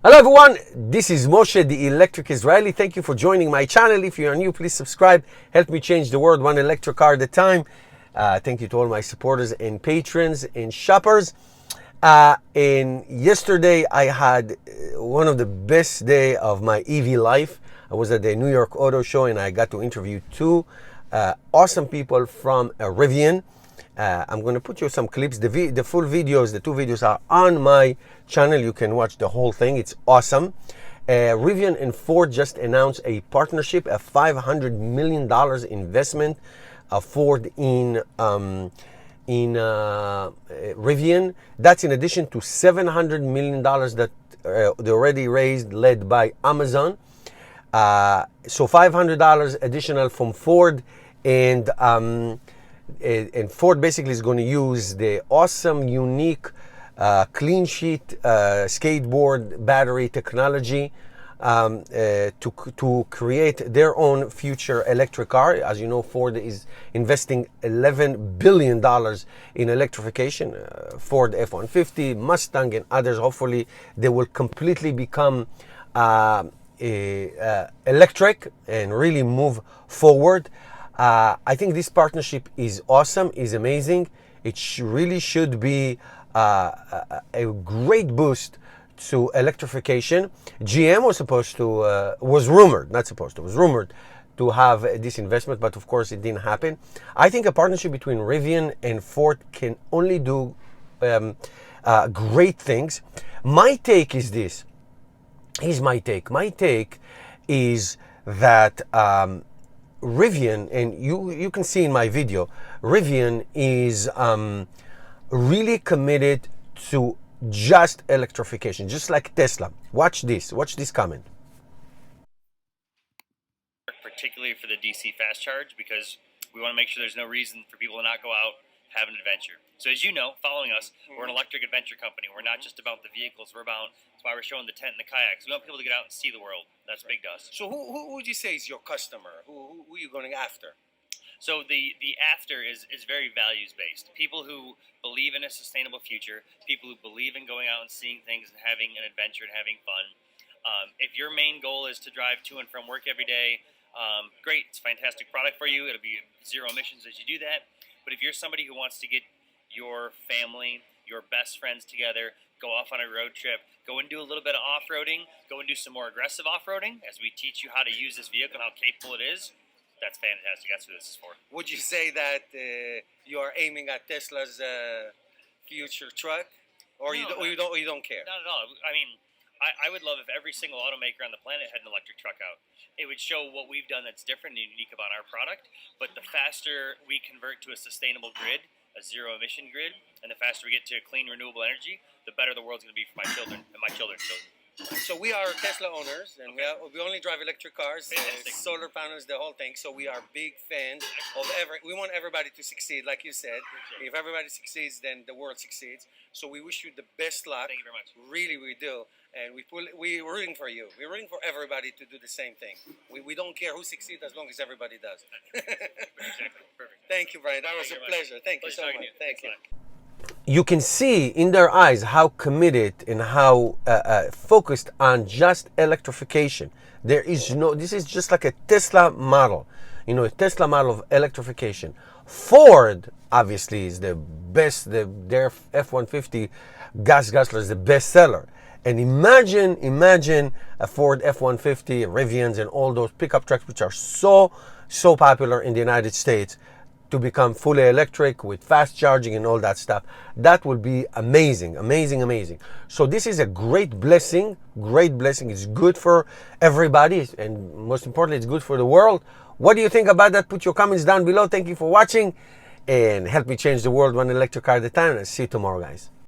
Hello everyone, this is Moshe, the Electric Israeli. Thank you for joining my channel. If you are new, please subscribe. Help me change the world one electric car at a time. Thank you to all my supporters and patrons and shoppers. And yesterday I had one of the best day of my EV life. I was at the New York Auto Show and I got to interview two awesome people from Rivian. I'm going to put you some clips. The full videos, the two videos are on my channel. You can watch the whole thing. It's awesome. Rivian and Ford just announced a partnership, a $500 million investment. Ford in Rivian. That's in addition to $700 million that they already raised, led by Amazon. So $500 additional from Ford, and Ford basically is going to use the awesome, unique, clean sheet skateboard battery technology to create their own future electric car. As you know, Ford is investing $11 billion in electrification. Ford F-150, Mustang, and others. Hopefully, they will completely become electric and really move forward. I think this partnership is awesome, is amazing. It really should be a great boost to electrification. GM was rumored to have this investment, but of course it didn't happen. I think a partnership between Rivian and Ford can only do great things. My take is this. Here's my take. My take is that Rivian, and you can see in my video, Rivian is really committed to just electrification, just like Tesla. Watch this comment. Particularly for the DC fast charge, because we want to make sure there's no reason for people to not go out, have an adventure. So as you know, following us, we're an electric adventure company. We're not just about the vehicles. That's why we're showing the tent and the kayaks. We want people to get out and see the world. That's big to us. So who would you say is your customer? Who are you going after? So the after is very values based. People who believe in a sustainable future, people who believe in going out and seeing things and having an adventure and having fun. If your main goal is to drive to and from work every day, great, it's a fantastic product for you. It'll be zero emissions as you do that. But if you're somebody who wants to get your family, your best friends together, go off on a road trip, go and do a little bit of off-roading, go and do some more aggressive off-roading as we teach you how to use this vehicle and how capable it is, that's fantastic. That's what this is for. Would you say that you are aiming at Tesla's future truck, or you don't care? Not at all. I mean, I would love if every single automaker on the planet had an electric truck out. It would show what we've done that's different and unique about our product. But the faster we convert to a sustainable grid, a zero emission grid, and the faster we get to clean renewable energy, the better the world's going to be for my children and my children's children. So we are Tesla owners, and we only drive electric cars, solar panels, the whole thing. So we are big fans of we want everybody to succeed, like you said. If everybody succeeds, then the world succeeds. So we wish you the best luck. Thank you very much. Really, we do. And we're rooting for you. We're rooting for everybody to do the same thing. We don't care who succeeds as long as everybody does. Exactly. Perfect. Thank you, Brian. That was a pleasure. Thank you so much. Thank you. You can see in their eyes how committed and how focused on just electrification. This is just like a Tesla model, a Tesla model of electrification. Ford obviously is the best, their F-150 gas guzzler is the best seller. And imagine a Ford F-150, Rivians, and all those pickup trucks which are so popular in the United States, to become fully electric with fast charging and all that stuff. That will be amazing, amazing, amazing. So this is a great blessing, It's good for everybody, and most importantly, it's good for the world. What do you think about that? Put your comments down below. Thank you for watching, and help me change the world one electric car at a time. And I'll see you tomorrow, guys.